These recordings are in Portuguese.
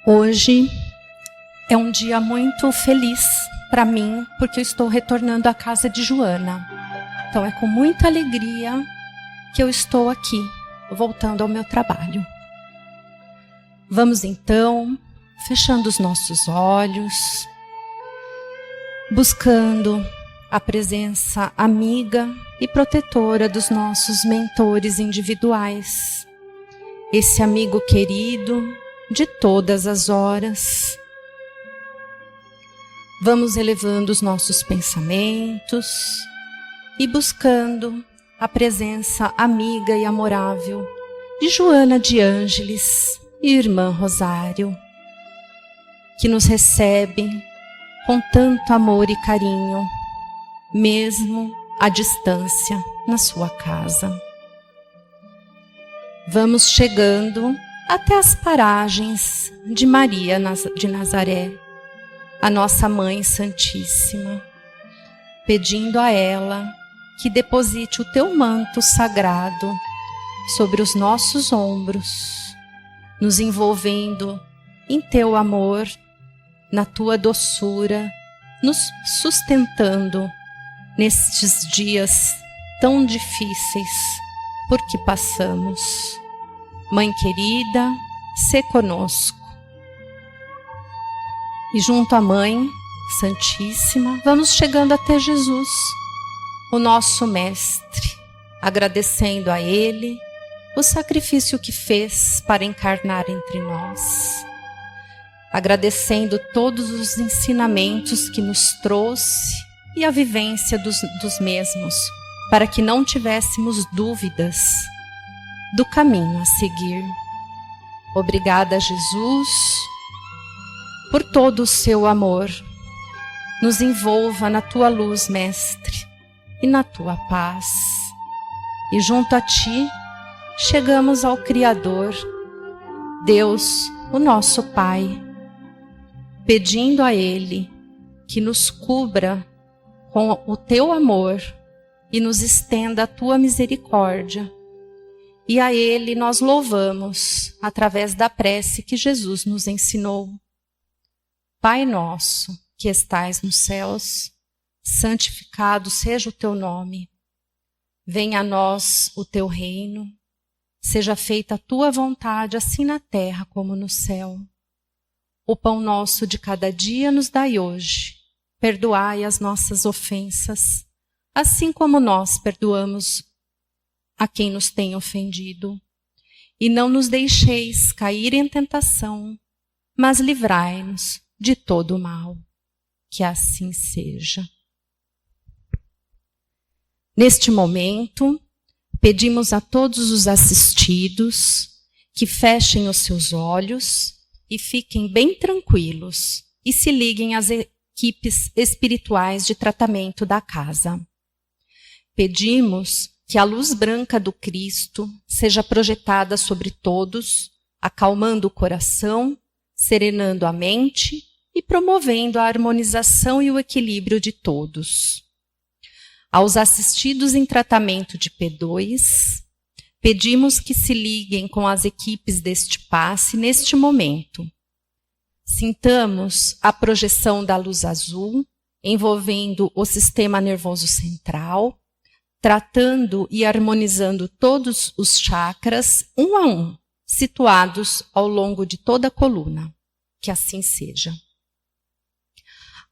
Hoje é um dia muito feliz para mim, porque eu estou retornando à casa de Joana. Então é com muita alegria que eu estou aqui, voltando ao meu trabalho. Vamos então, fechando os nossos olhos, buscando a presença amiga e protetora dos nossos mentores individuais. Esse amigo querido de todas as horas. Vamos elevando os nossos pensamentos e buscando a presença amiga e amorável de Joana de Ângeles e Irmã Rosário, que nos recebe com tanto amor e carinho, mesmo à distância na sua casa. Vamos chegando até as paragens de Maria de Nazaré, a nossa Mãe Santíssima, pedindo a ela que deposite o teu manto sagrado sobre os nossos ombros, nos envolvendo em teu amor, na tua doçura, nos sustentando nestes dias tão difíceis por que passamos. Mãe querida, sê conosco. E junto à Mãe Santíssima, vamos chegando até Jesus, o nosso Mestre, agradecendo a Ele o sacrifício que fez para encarnar entre nós, agradecendo todos os ensinamentos que nos trouxe e a vivência dos mesmos, para que não tivéssemos dúvidas do caminho a seguir. Obrigada, Jesus, por todo o seu amor. Nos envolva na tua luz, Mestre, e na tua paz. E junto a ti, chegamos ao Criador, Deus, o nosso Pai, pedindo a Ele que nos cubra com o teu amor e nos estenda a tua misericórdia. E a Ele nós louvamos através da prece que Jesus nos ensinou. Pai nosso, que estais nos céus, santificado seja o teu nome. Venha a nós o teu reino, seja feita a tua vontade, assim na terra como no céu. O pão nosso de cada dia nos dai hoje. Perdoai as nossas ofensas, assim como nós perdoamos a quem nos tem ofendido. E não nos deixeis cair em tentação, mas livrai-nos de todo o mal. Que assim seja. Neste momento, pedimos a todos os assistidos que fechem os seus olhos e fiquem bem tranquilos e se liguem às equipes espirituais de tratamento da casa. Pedimos que a luz branca do Cristo seja projetada sobre todos, acalmando o coração, serenando a mente e promovendo a harmonização e o equilíbrio de todos. Aos assistidos em tratamento de P2, pedimos que se liguem com as equipes deste passe neste momento. Sintamos a projeção da luz azul, envolvendo o sistema nervoso central, tratando e harmonizando todos os chakras, um a um, situados ao longo de toda a coluna. Que assim seja.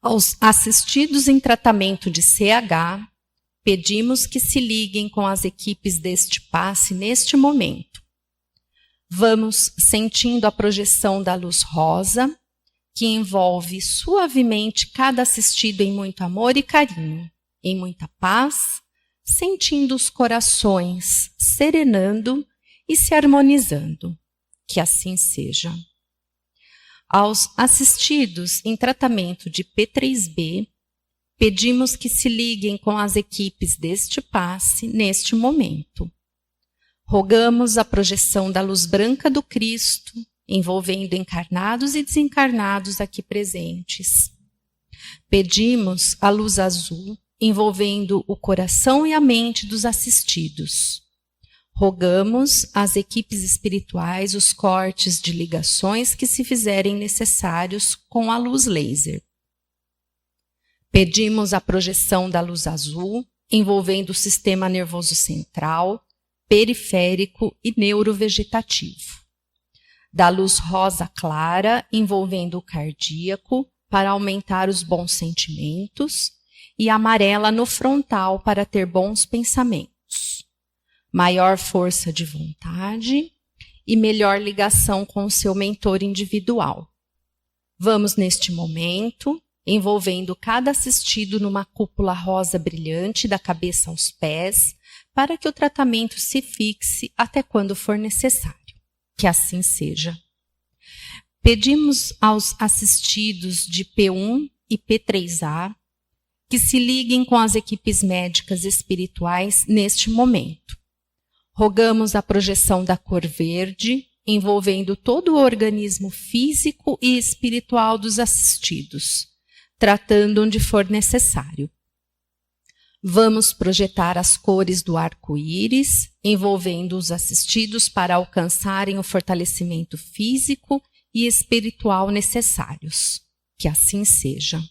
Aos assistidos em tratamento de CH, pedimos que se liguem com as equipes deste passe neste momento. Vamos sentindo a projeção da luz rosa, que envolve suavemente cada assistido em muito amor e carinho, em muita paz, sentindo os corações serenando e se harmonizando. Que assim seja. Aos assistidos em tratamento de P3B, pedimos que se liguem com as equipes deste passe neste momento. Rogamos a projeção da luz branca do Cristo, envolvendo encarnados e desencarnados aqui presentes. Pedimos a luz azul, envolvendo o coração e a mente dos assistidos. Rogamos às equipes espirituais os cortes de ligações que se fizerem necessários com a luz laser. Pedimos a projeção da luz azul, envolvendo o sistema nervoso central, periférico e neurovegetativo. Da luz rosa clara, envolvendo o cardíaco, para aumentar os bons sentimentos, e amarela no frontal para ter bons pensamentos. Maior força de vontade e melhor ligação com o seu mentor individual. Vamos, neste momento, envolvendo cada assistido numa cúpula rosa brilhante da cabeça aos pés, para que o tratamento se fixe até quando for necessário. Que assim seja. Pedimos aos assistidos de P1 e P3A que se liguem com as equipes médicas espirituais neste momento. Rogamos a projeção da cor verde, envolvendo todo o organismo físico e espiritual dos assistidos, tratando onde for necessário. Vamos projetar as cores do arco-íris, envolvendo os assistidos para alcançarem o fortalecimento físico e espiritual necessários. Que assim seja.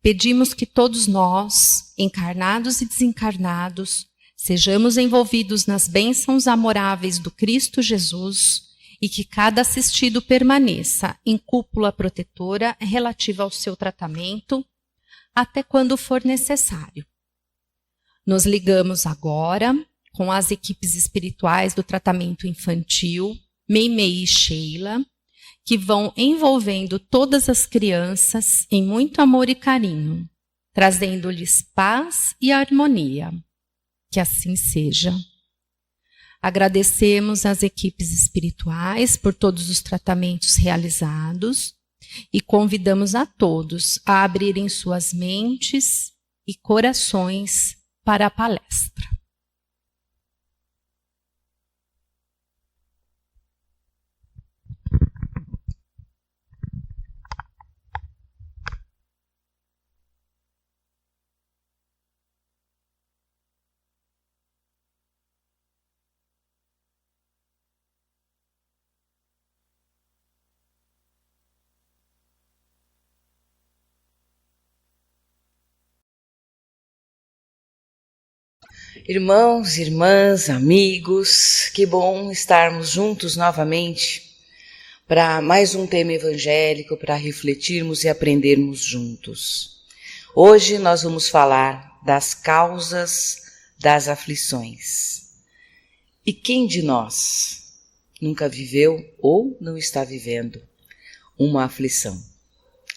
Pedimos que todos nós, encarnados e desencarnados, sejamos envolvidos nas bênçãos amoráveis do Cristo Jesus e que cada assistido permaneça em cúpula protetora relativa ao seu tratamento até quando for necessário. Nos ligamos agora com as equipes espirituais do tratamento infantil, Meimei e Sheila, que vão envolvendo todas as crianças em muito amor e carinho, trazendo-lhes paz e harmonia. Que assim seja. Agradecemos às equipes espirituais por todos os tratamentos realizados e convidamos a todos a abrirem suas mentes e corações para a palestra. Irmãos, irmãs, amigos, que bom estarmos juntos novamente para mais um tema evangélico, para refletirmos e aprendermos juntos. Hoje nós vamos falar das causas das aflições. E quem de nós nunca viveu ou não está vivendo uma aflição?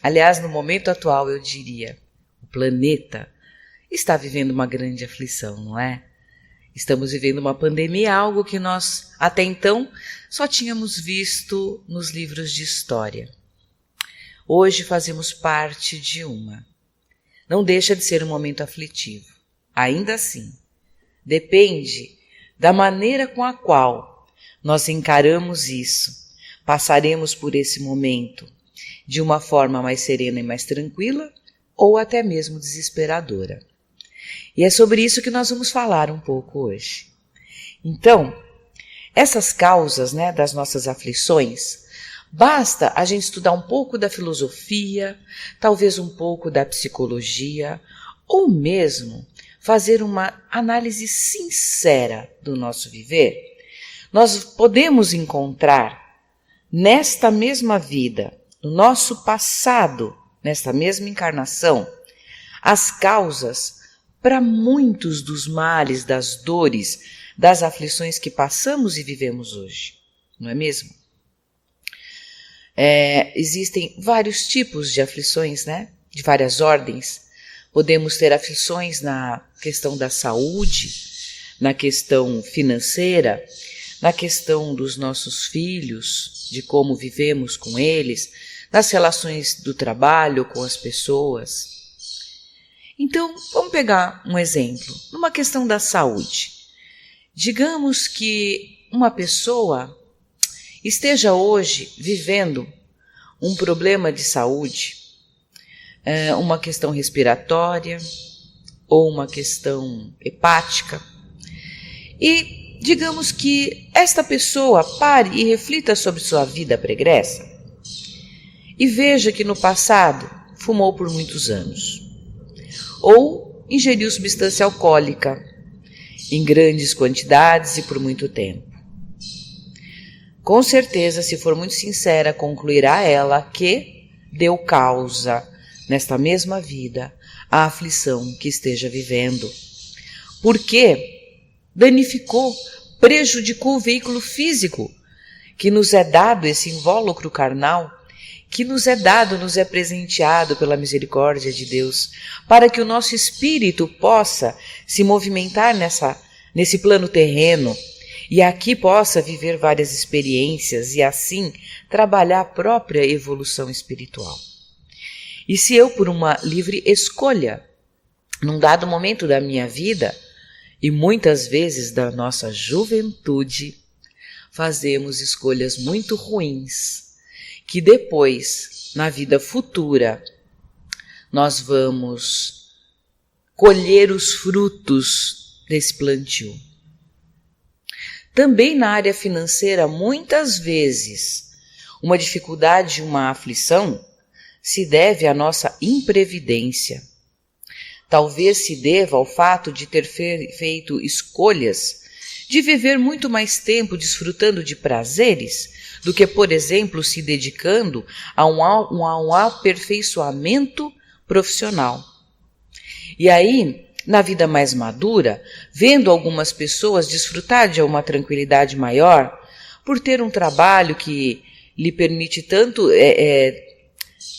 Aliás, no momento atual, eu diria, o planeta está vivendo uma grande aflição, não é? Estamos vivendo uma pandemia, algo que nós até então só tínhamos visto nos livros de história. Hoje fazemos parte de uma. Não deixa de ser um momento aflitivo. Ainda assim, depende da maneira com a qual nós encaramos isso. Passaremos por esse momento de uma forma mais serena e mais tranquila ou até mesmo desesperadora. E é sobre isso que nós vamos falar um pouco hoje. Então, essas causas, das nossas aflições, basta a gente estudar um pouco da filosofia, talvez um pouco da psicologia, ou mesmo fazer uma análise sincera do nosso viver. Nós podemos encontrar nesta mesma vida, no nosso passado, nesta mesma encarnação, as causas para muitos dos males, das dores, das aflições que passamos e vivemos hoje, não é mesmo? Existem vários tipos de aflições, de várias ordens. Podemos ter aflições na questão da saúde, na questão financeira, na questão dos nossos filhos, de como vivemos com eles, nas relações do trabalho com as pessoas. Então, vamos pegar um exemplo, numa questão da saúde. Digamos que uma pessoa esteja hoje vivendo um problema de saúde, uma questão respiratória ou uma questão hepática, e digamos que esta pessoa pare e reflita sobre sua vida pregressa e veja que no passado fumou por muitos anos ou ingeriu substância alcoólica em grandes quantidades e por muito tempo. Com certeza, se for muito sincera, concluirá ela que deu causa, nesta mesma vida, à aflição que esteja vivendo. Porque danificou, prejudicou o veículo físico que nos é dado, esse invólucro carnal, que nos é dado, nos é presenteado pela misericórdia de Deus, para que o nosso espírito possa se movimentar nesse plano terreno e aqui possa viver várias experiências e assim trabalhar a própria evolução espiritual. E se eu, por uma livre escolha, num dado momento da minha vida, e muitas vezes da nossa juventude, fazemos escolhas muito ruins, que depois, na vida futura, nós vamos colher os frutos desse plantio. Também na área financeira, muitas vezes, uma dificuldade, uma aflição, se deve à nossa imprevidência. Talvez se deva ao fato de ter feito escolhas de viver muito mais tempo desfrutando de prazeres do que, por exemplo, se dedicando a um aperfeiçoamento profissional. E aí, na vida mais madura, vendo algumas pessoas desfrutar de uma tranquilidade maior, por ter um trabalho que lhe permite tanto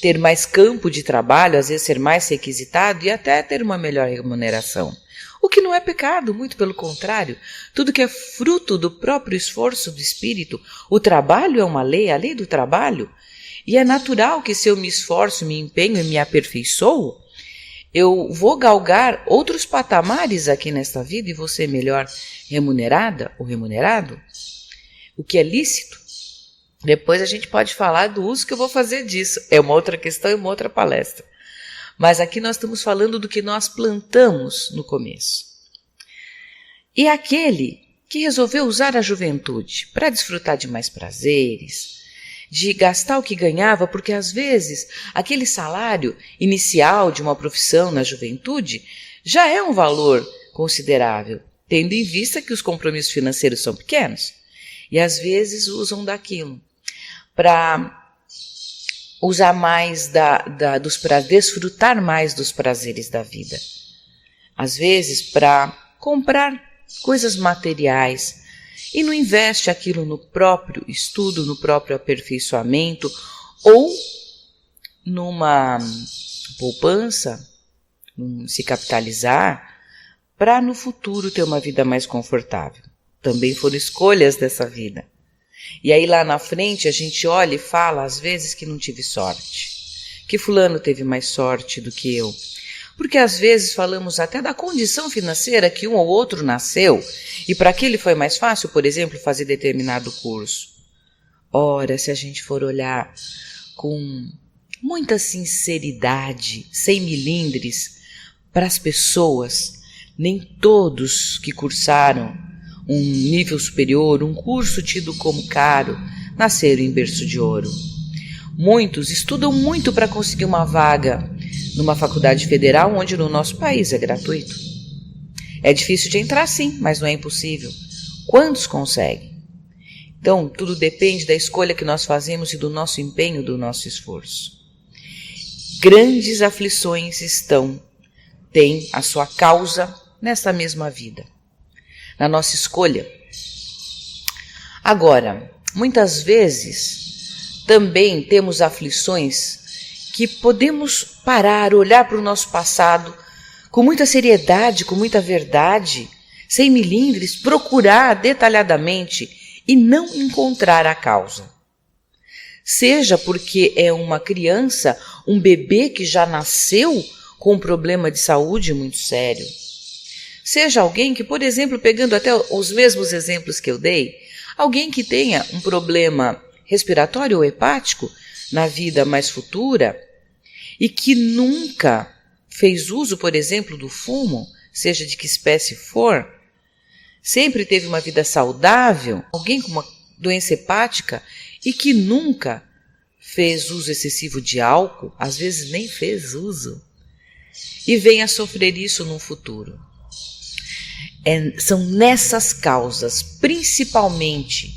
ter mais campo de trabalho, às vezes ser mais requisitado e até ter uma melhor remuneração. O que não é pecado, muito pelo contrário. Tudo que é fruto do próprio esforço do espírito. O trabalho é uma lei, a lei do trabalho. E é natural que se eu me esforço, me empenho e me aperfeiçoo, eu vou galgar outros patamares aqui nesta vida e vou ser melhor remunerada ou remunerado. O que é lícito. Depois a gente pode falar do uso que eu vou fazer disso. É uma outra questão e uma outra palestra. Mas aqui nós estamos falando do que nós plantamos no começo. E aquele que resolveu usar a juventude para desfrutar de mais prazeres, de gastar o que ganhava, porque às vezes aquele salário inicial de uma profissão na juventude já é um valor considerável, tendo em vista que os compromissos financeiros são pequenos. E às vezes usam daquilo para usar mais para desfrutar mais dos prazeres da vida. Às vezes para comprar coisas materiais e não investe aquilo no próprio estudo, no próprio aperfeiçoamento ou numa poupança, se capitalizar para no futuro ter uma vida mais confortável. Também foram escolhas dessa vida. E aí lá na frente a gente olha e fala às vezes que não tive sorte, que fulano teve mais sorte do que eu. Porque às vezes falamos até da condição financeira que um ou outro nasceu e para aquele foi mais fácil, por exemplo, fazer determinado curso. Ora, se a gente for olhar com muita sinceridade, sem milindres, para as pessoas, nem todos que cursaram um nível superior, um curso tido como caro, nasceram em berço de ouro. Muitos estudam muito para conseguir uma vaga numa faculdade federal, onde no nosso país é gratuito. É difícil de entrar sim, mas não é impossível. Quantos conseguem? Então, tudo depende da escolha que nós fazemos e do nosso empenho, do nosso esforço. Grandes aflições têm a sua causa nesta mesma vida, na nossa escolha. Agora, muitas vezes também temos aflições que podemos parar, olhar para o nosso passado com muita seriedade, com muita verdade, sem milindres, procurar detalhadamente e não encontrar a causa. Seja porque é uma criança, um bebê que já nasceu com um problema de saúde muito sério. Seja alguém que, por exemplo, pegando até os mesmos exemplos que eu dei, alguém que tenha um problema respiratório ou hepático na vida mais futura e que nunca fez uso, por exemplo, do fumo, seja de que espécie for, sempre teve uma vida saudável, alguém com uma doença hepática e que nunca fez uso excessivo de álcool, às vezes nem fez uso, e vem a sofrer isso no futuro. São nessas causas, principalmente,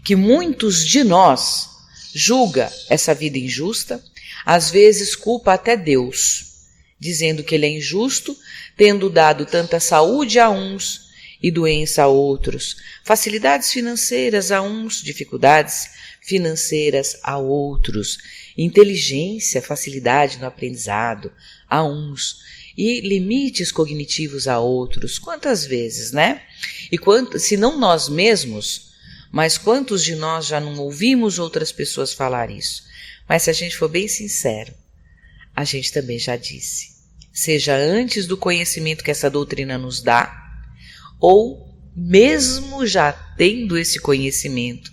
que muitos de nós julga essa vida injusta, às vezes culpa até Deus, dizendo que ele é injusto, tendo dado tanta saúde a uns e doença a outros, facilidades financeiras a uns, dificuldades financeiras a outros, inteligência, facilidade no aprendizado a uns e limites cognitivos a outros. Quantas vezes, né? E se não nós mesmos, mas quantos de nós já não ouvimos outras pessoas falar isso? Mas se a gente for bem sincero, a gente também já disse. Seja antes do conhecimento que essa doutrina nos dá, ou mesmo já tendo esse conhecimento,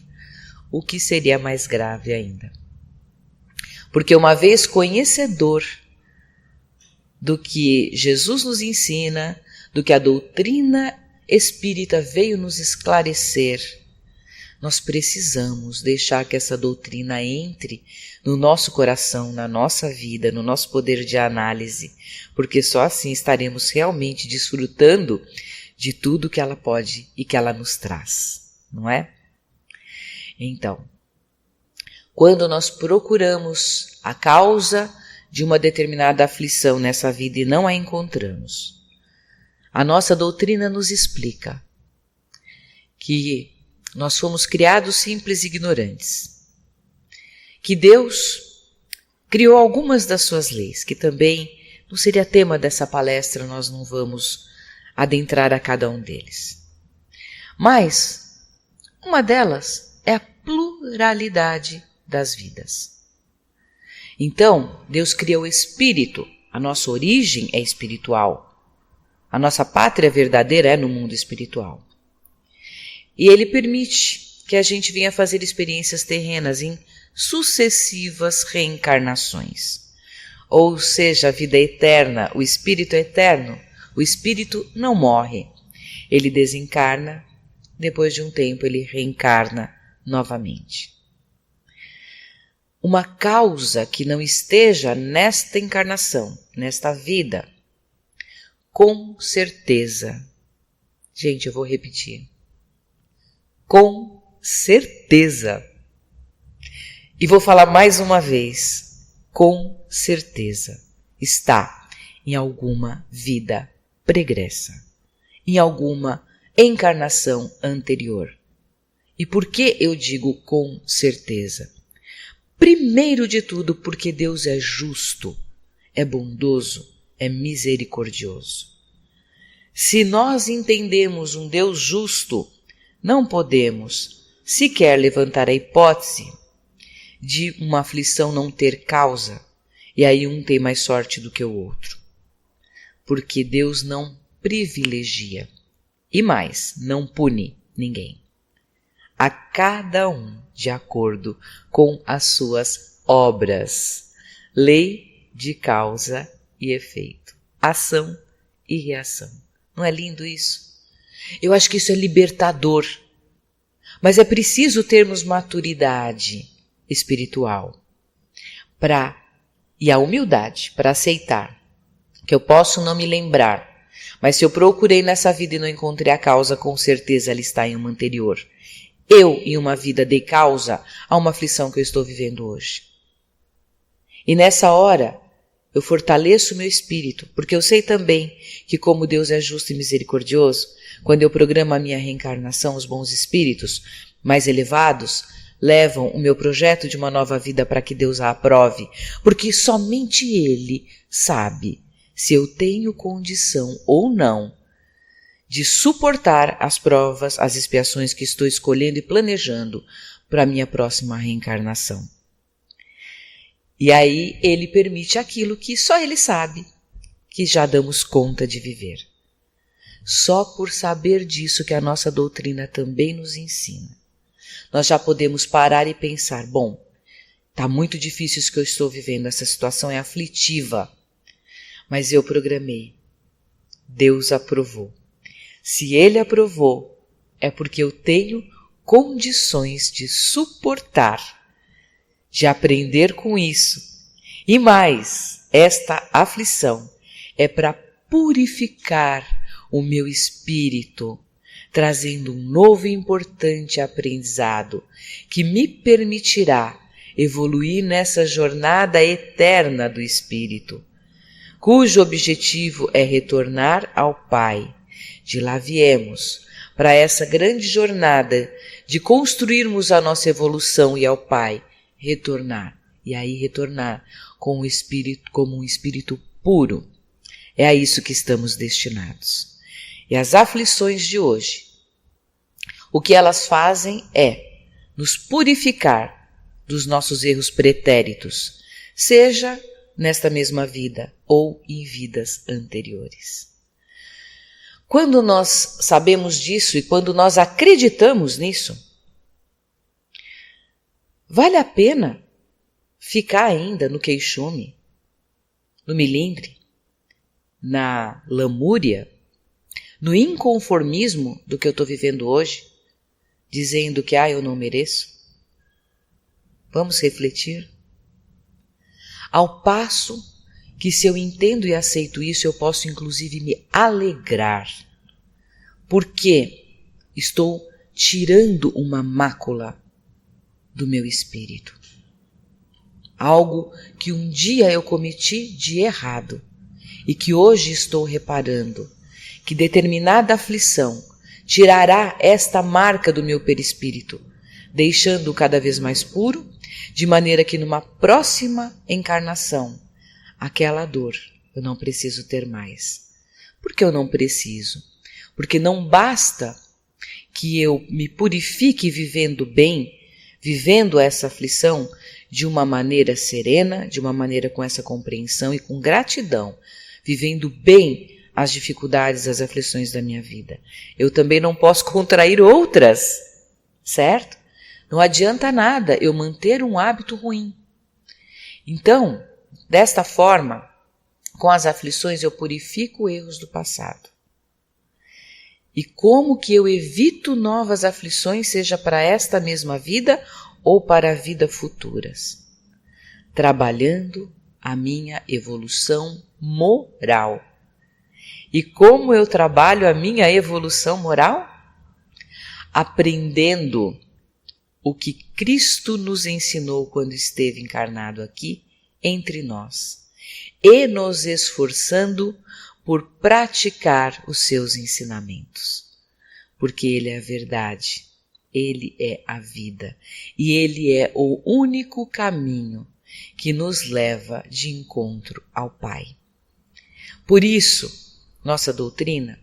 o que seria mais grave ainda. Porque uma vez conhecedor do que Jesus nos ensina, do que a doutrina espírita veio nos esclarecer, nós precisamos deixar que essa doutrina entre no nosso coração, na nossa vida, no nosso poder de análise, porque só assim estaremos realmente desfrutando de tudo que ela pode e que ela nos traz, não é? Então, quando nós procuramos a causa de uma determinada aflição nessa vida e não a encontramos, a nossa doutrina nos explica que nós fomos criados simples e ignorantes, que Deus criou algumas das suas leis, que também não seria tema dessa palestra, nós não vamos adentrar a cada um deles. Mas uma delas é a pluralidade das vidas. Então, Deus criou o espírito, a nossa origem é espiritual, a nossa pátria verdadeira é no mundo espiritual. E Ele permite que a gente venha fazer experiências terrenas em sucessivas reencarnações. Ou seja, a vida eterna, o espírito eterno, o espírito não morre. Ele desencarna, depois de um tempo ele reencarna novamente. Uma causa que não esteja nesta encarnação, nesta vida, com certeza. Gente, eu vou repetir. Com certeza. E vou falar mais uma vez. Com certeza. Está em alguma vida pregressa. Em alguma encarnação anterior. E por que eu digo com certeza? Primeiro de tudo, porque Deus é justo, é bondoso, é misericordioso. Se nós entendemos um Deus justo, não podemos sequer levantar a hipótese de uma aflição não ter causa, e aí um tem mais sorte do que o outro. Porque Deus não privilegia, e mais, não pune ninguém. A cada um de acordo com as suas obras. Lei de causa e efeito. Ação e reação. Não é lindo isso? Eu acho que isso é libertador. Mas é preciso termos maturidade espiritual e a humildade para aceitar que eu posso não me lembrar, mas se eu procurei nessa vida e não encontrei a causa, com certeza ela está em uma anterior. Eu, em uma vida, dei causa a uma aflição que eu estou vivendo hoje. E nessa hora, eu fortaleço o meu espírito, porque eu sei também que como Deus é justo e misericordioso, quando eu programo a minha reencarnação, os bons espíritos mais elevados levam o meu projeto de uma nova vida para que Deus a aprove, porque somente Ele sabe se eu tenho condição ou não de suportar as provas, as expiações que estou escolhendo e planejando para a minha próxima reencarnação. E aí Ele permite aquilo que só Ele sabe, que já damos conta de viver. Só por saber disso que a nossa doutrina também nos ensina. Nós já podemos parar e pensar, bom, está muito difícil isso que eu estou vivendo, essa situação é aflitiva, mas eu programei, Deus aprovou. Se ele aprovou, é porque eu tenho condições de suportar, de aprender com isso. E mais, esta aflição é para purificar o meu espírito, trazendo um novo e importante aprendizado que me permitirá evoluir nessa jornada eterna do espírito, cujo objetivo é retornar ao Pai. De lá viemos, para essa grande jornada de construirmos a nossa evolução e ao Pai, retornar. E aí retornar com o espírito, como um espírito puro. É a isso que estamos destinados. E as aflições de hoje, o que elas fazem é nos purificar dos nossos erros pretéritos, seja nesta mesma vida ou em vidas anteriores. Quando nós sabemos disso e quando nós acreditamos nisso, vale a pena ficar ainda no queixume, no milindre, na lamúria, no inconformismo do que eu estou vivendo hoje, dizendo que eu não mereço? Vamos refletir? Ao passo que, se eu entendo e aceito isso, eu posso inclusive me alegrar, porque estou tirando uma mácula do meu espírito. Algo que um dia eu cometi de errado e que hoje estou reparando, que determinada aflição tirará esta marca do meu perispírito, deixando-o cada vez mais puro, de maneira que numa próxima encarnação, aquela dor eu não preciso ter mais. Por que eu não preciso? Porque não basta que eu me purifique vivendo bem, vivendo essa aflição de uma maneira serena, de uma maneira com essa compreensão e com gratidão, vivendo bem as dificuldades, as aflições da minha vida. Eu também não posso contrair outras, certo? Não adianta nada eu manter um hábito ruim. Então, desta forma, com as aflições eu purifico erros do passado. E como que eu evito novas aflições, seja para esta mesma vida ou para a vida futuras? Trabalhando a minha evolução moral. E como eu trabalho a minha evolução moral? Aprendendo o que Cristo nos ensinou quando esteve encarnado aqui entre nós e nos esforçando por praticar os seus ensinamentos, porque Ele é a verdade, Ele é a vida e Ele é o único caminho que nos leva de encontro ao Pai. Por isso, nossa doutrina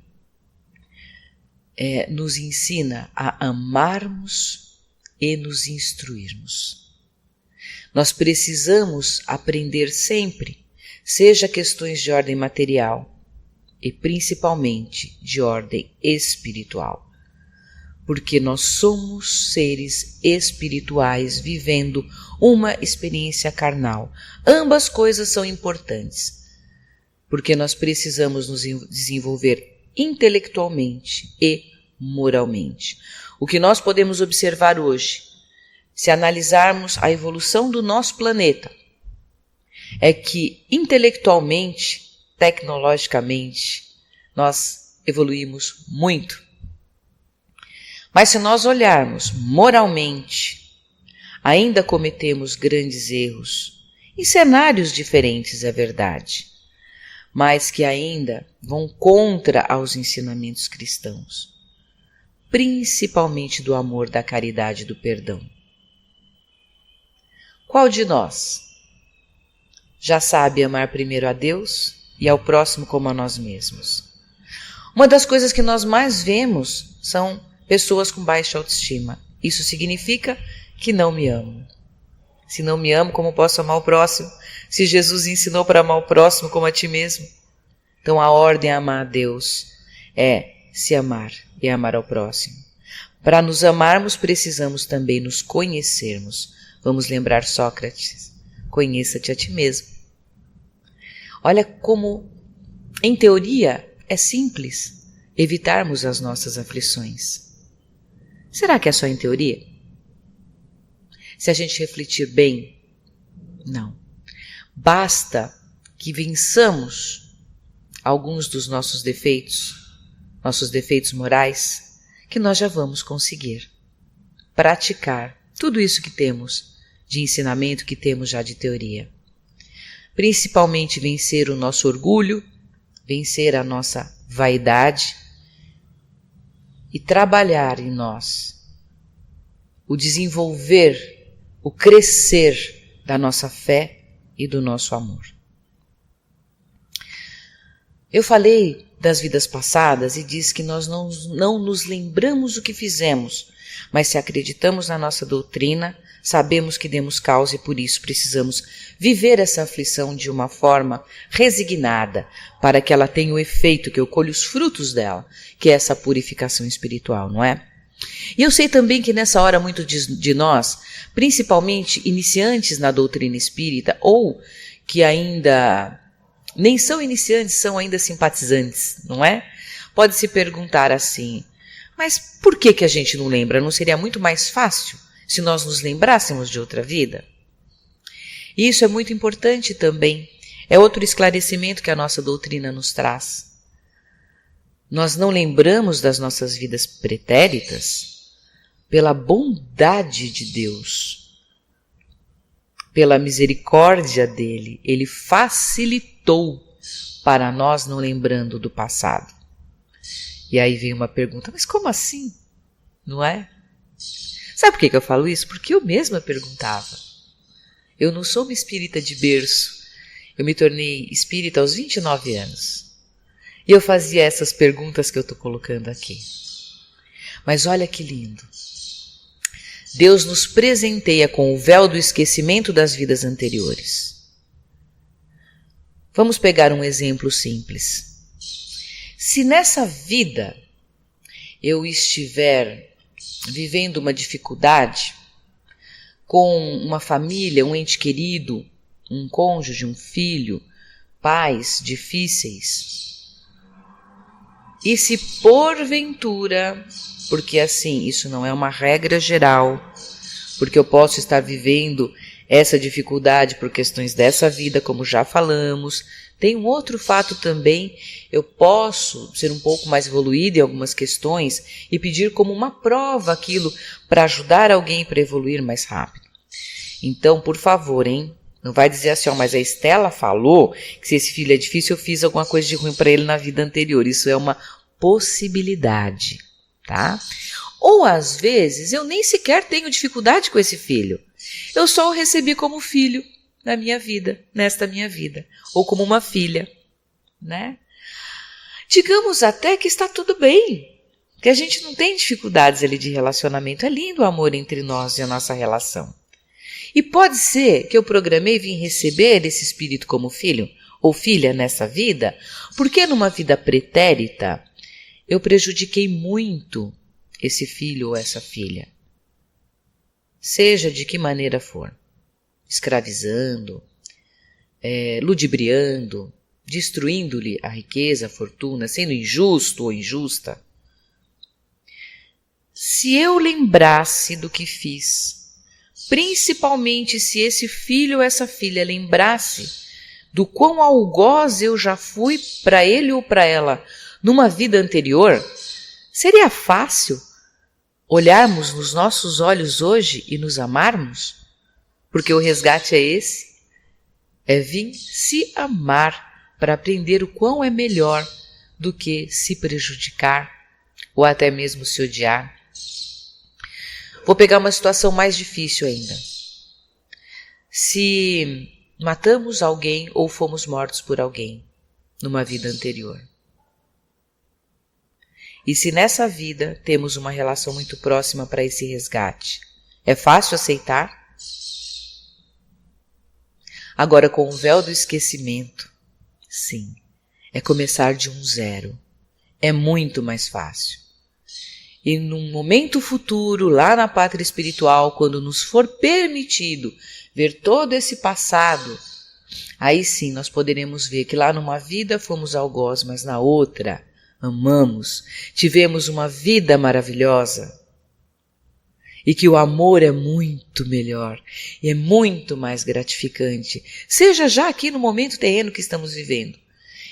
nos ensina a amarmos e nos instruirmos. Nós precisamos aprender sempre, seja questões de ordem material e principalmente de ordem espiritual, porque nós somos seres espirituais vivendo uma experiência carnal. Ambas coisas são importantes, porque nós precisamos nos desenvolver intelectualmente e moralmente. O que nós podemos observar hoje, se analisarmos a evolução do nosso planeta, é que intelectualmente, tecnologicamente, nós evoluímos muito. Mas se nós olharmos moralmente, ainda cometemos grandes erros, em cenários diferentes, é verdade, mas que ainda vão contra aos ensinamentos cristãos, principalmente do amor, da caridade e do perdão. Qual de nós já sabe amar primeiro a Deus e ao próximo como a nós mesmos? Uma das coisas que nós mais vemos são pessoas com baixa autoestima. Isso significa que não me amo. Se não me amo, como posso amar o próximo? Se Jesus ensinou para amar o próximo como a ti mesmo. Então a ordem a amar a Deus é se amar e amar ao próximo. Para nos amarmos, precisamos também nos conhecermos. Vamos lembrar Sócrates: conheça-te a ti mesmo. Olha como, em teoria, é simples evitarmos as nossas aflições. Será que é só em teoria? Se a gente refletir bem, não. Basta que vençamos alguns dos nossos defeitos morais, que nós já vamos conseguir praticar tudo isso que temos de ensinamento, que temos já de teoria. Principalmente vencer o nosso orgulho, vencer a nossa vaidade e trabalhar em nós o desenvolver, o crescer da nossa fé e do nosso amor. Eu falei das vidas passadas e disse que nós não nos lembramos o que fizemos, mas se acreditamos na nossa doutrina, sabemos que demos causa e por isso precisamos viver essa aflição de uma forma resignada, para que ela tenha o efeito, que eu colhe os frutos dela, que é essa purificação espiritual, não é? E eu sei também que nessa hora muitos de nós, principalmente iniciantes na doutrina espírita, ou que ainda nem são iniciantes, são ainda simpatizantes, não é? Pode se perguntar assim, mas por que a gente não lembra? Não seria muito mais fácil se nós nos lembrássemos de outra vida? E isso é muito importante também. É outro esclarecimento que a nossa doutrina nos traz. Nós não lembramos das nossas vidas pretéritas pela bondade de Deus, pela misericórdia dele. Ele facilitou para nós não lembrando do passado. E aí vem uma pergunta, mas como assim? Não é? Sabe por que eu falo isso? Porque eu mesma perguntava. Eu não sou uma espírita de berço. Eu me tornei espírita aos 29 anos. E eu fazia essas perguntas que eu estou colocando aqui. Mas olha que lindo. Deus nos presenteia com o véu do esquecimento das vidas anteriores. Vamos pegar um exemplo simples. Se nessa vida eu estiver vivendo uma dificuldade com uma família, um ente querido, um cônjuge, um filho, pais difíceis, e se porventura, porque assim, isso não é uma regra geral, porque eu posso estar vivendo essa dificuldade por questões dessa vida, como já falamos. Tem um outro fato também, eu posso ser um pouco mais evoluída em algumas questões e pedir como uma prova aquilo para ajudar alguém para evoluir mais rápido. Então, por favor, não vai dizer assim, mas a Estela falou que se esse filho é difícil, eu fiz alguma coisa de ruim para ele na vida anterior. Isso é uma possibilidade, tá? Ou às vezes eu nem sequer tenho dificuldade com esse filho. Eu só o recebi como filho na minha vida, nesta minha vida, ou como uma filha, né? Digamos até que está tudo bem, que a gente não tem dificuldades ali de relacionamento. É lindo o amor entre nós e a nossa relação. E pode ser que eu programei vir receber esse espírito como filho ou filha nessa vida, porque numa vida pretérita eu prejudiquei muito esse filho ou essa filha. Seja de que maneira for. Escravizando, ludibriando, destruindo-lhe a riqueza, a fortuna, sendo injusto ou injusta. Se eu lembrasse do que fiz, principalmente se esse filho ou essa filha lembrasse do quão algoz eu já fui para ele ou para ela numa vida anterior, seria fácil olharmos nos nossos olhos hoje e nos amarmos? Porque o resgate é esse, é vir se amar para aprender o quão é melhor do que se prejudicar ou até mesmo se odiar. Vou pegar uma situação mais difícil ainda. Se matamos alguém ou fomos mortos por alguém numa vida anterior. E se nessa vida temos uma relação muito próxima para esse resgate, é fácil aceitar? Agora, com o véu do esquecimento, sim, é começar de um zero. É muito mais fácil. E num momento futuro, lá na pátria espiritual, quando nos for permitido ver todo esse passado, aí sim nós poderemos ver que lá numa vida fomos algoz, mas na outra amamos, tivemos uma vida maravilhosa e que o amor é muito melhor e é muito mais gratificante, seja já aqui no momento terreno que estamos vivendo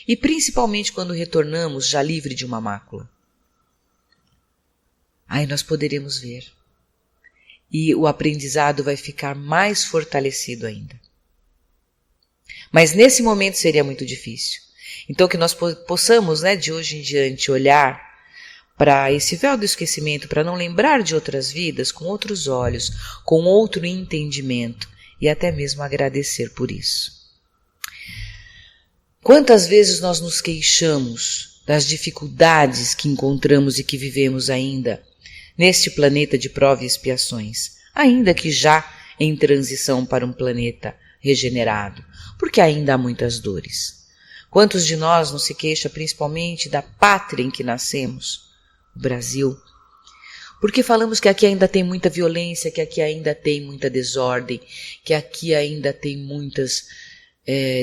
e principalmente quando retornamos já livre de uma mácula. Aí nós poderemos ver e o aprendizado vai ficar mais fortalecido ainda. Mas nesse momento seria muito difícil. Então que nós possamos, de hoje em diante, olhar para esse véu do esquecimento, para não lembrar de outras vidas com outros olhos, com outro entendimento e até mesmo agradecer por isso. Quantas vezes nós nos queixamos das dificuldades que encontramos e que vivemos ainda neste planeta de prova e expiações, ainda que já em transição para um planeta regenerado, porque ainda há muitas dores. Quantos de nós não se queixa principalmente da pátria em que nascemos, o Brasil? Porque falamos que aqui ainda tem muita violência, que aqui ainda tem muita desordem, que aqui ainda tem muitas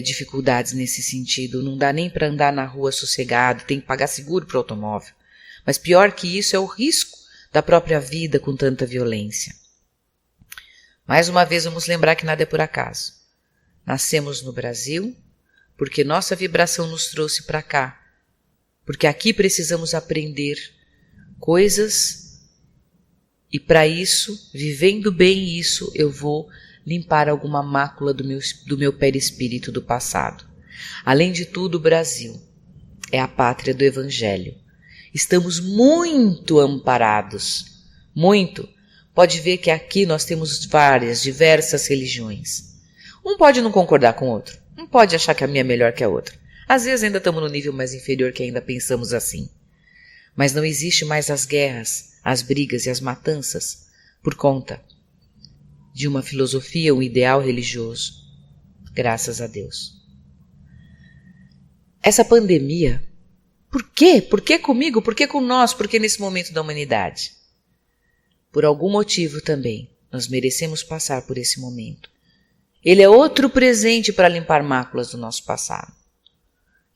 dificuldades nesse sentido. Não dá nem para andar na rua sossegado, tem que pagar seguro para o automóvel. Mas pior que isso é o risco da própria vida com tanta violência. Mais uma vez vamos lembrar que nada é por acaso. Nascemos no Brasil porque nossa vibração nos trouxe para cá, porque aqui precisamos aprender coisas e para isso, vivendo bem isso, eu vou limpar alguma mácula do meu perispírito do passado. Além de tudo, o Brasil é a pátria do Evangelho. Estamos muito amparados, muito. Pode ver que aqui nós temos diversas religiões. Um pode não concordar com o outro, um pode achar que a minha é melhor que a outra. Às vezes ainda estamos no nível mais inferior que ainda pensamos assim. Mas não existe mais as guerras, as brigas e as matanças por conta de uma filosofia, um ideal religioso. Graças a Deus. Essa pandemia, por quê? Por que comigo? Por que com nós? Por que nesse momento da humanidade? Por algum motivo também, nós merecemos passar por esse momento. Ele é outro presente para limpar máculas do nosso passado.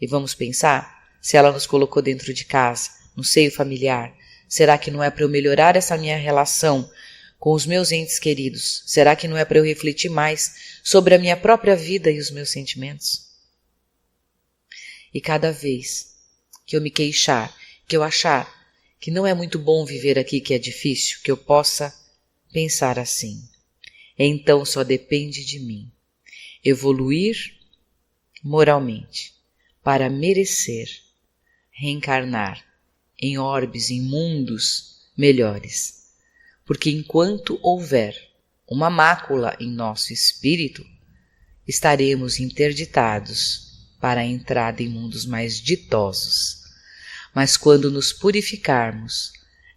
E vamos pensar, se ela nos colocou dentro de casa, no seio familiar, será que não é para eu melhorar essa minha relação com os meus entes queridos? Será que não é para eu refletir mais sobre a minha própria vida e os meus sentimentos? E cada vez que eu me queixar, que eu achar que não é muito bom viver aqui, que é difícil, que eu possa pensar assim. Então só depende de mim evoluir moralmente para merecer reencarnar em orbes, em mundos melhores. Porque enquanto houver uma mácula em nosso espírito, estaremos interditados para a entrada em mundos mais ditosos. Mas quando nos purificarmos,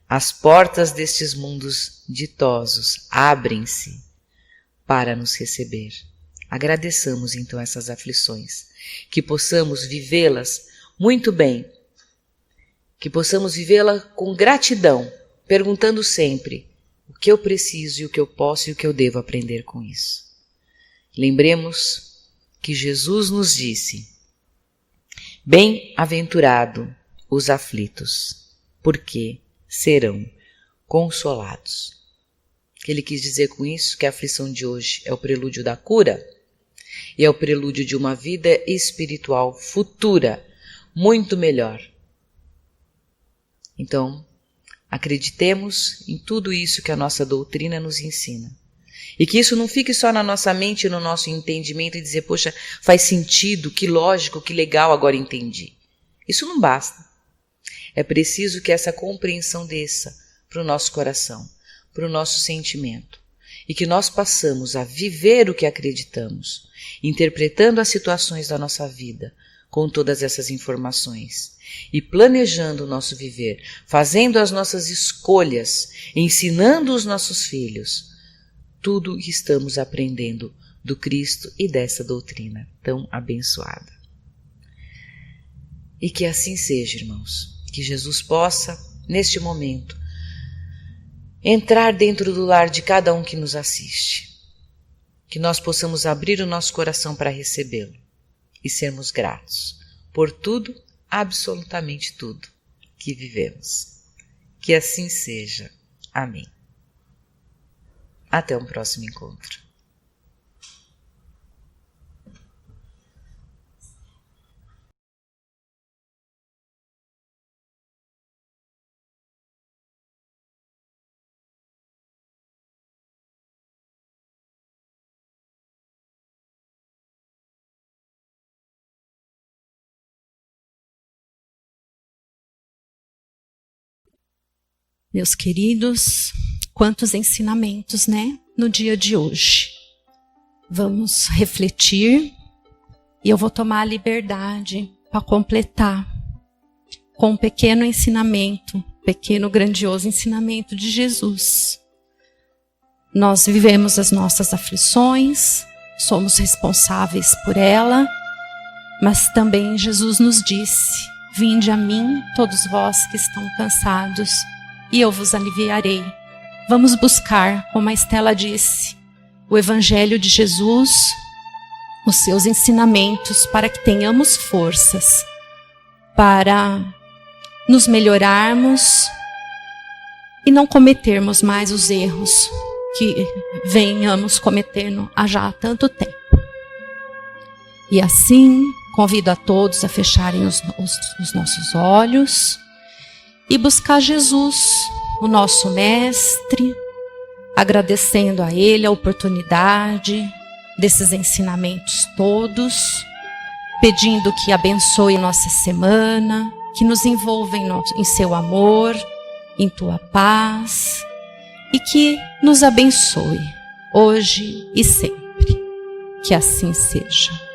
as portas destes mundos ditosos abrem-se para nos receber. Agradeçamos então essas aflições, que possamos vivê-las muito bem, que possamos vivê-las com gratidão, perguntando sempre o que eu preciso e o que eu posso e o que eu devo aprender com isso. Lembremos que Jesus nos disse: bem-aventurado os aflitos, porque serão consolados. O que ele quis dizer com isso? Que a aflição de hoje é o prelúdio da cura e é o prelúdio de uma vida espiritual futura, muito melhor. Então, acreditemos em tudo isso que a nossa doutrina nos ensina. E que isso não fique só na nossa mente e no nosso entendimento e dizer, poxa, faz sentido, que lógico, que legal, agora entendi. Isso não basta. É preciso que essa compreensão desça para o nosso coração, para o nosso sentimento. E que nós passamos a viver o que acreditamos, interpretando as situações da nossa vida com todas essas informações e planejando o nosso viver, fazendo as nossas escolhas, ensinando os nossos filhos, tudo que estamos aprendendo do Cristo e dessa doutrina tão abençoada. E que assim seja, irmãos, que Jesus possa, neste momento, entrar dentro do lar de cada um que nos assiste, que nós possamos abrir o nosso coração para recebê-lo e sermos gratos por tudo, absolutamente tudo, que vivemos. Que assim seja. Amém. Até um próximo encontro. Meus queridos, quantos ensinamentos, né? No dia de hoje. Vamos refletir e eu vou tomar a liberdade para completar com um pequeno ensinamento, pequeno grandioso ensinamento de Jesus. Nós vivemos as nossas aflições, somos responsáveis por ela, mas também Jesus nos disse: vinde a mim, todos vós que estão cansados, e eu vos aliviarei. Vamos buscar, como a Estela disse, o Evangelho de Jesus, os seus ensinamentos, para que tenhamos forças para nos melhorarmos e não cometermos mais os erros que venhamos cometendo há já tanto tempo. E assim, convido a todos a fecharem os nossos olhos e buscar Jesus, o nosso Mestre, agradecendo a Ele a oportunidade desses ensinamentos todos, pedindo que abençoe nossa semana, que nos envolva em seu amor, em tua paz, e que nos abençoe, hoje e sempre. Que assim seja.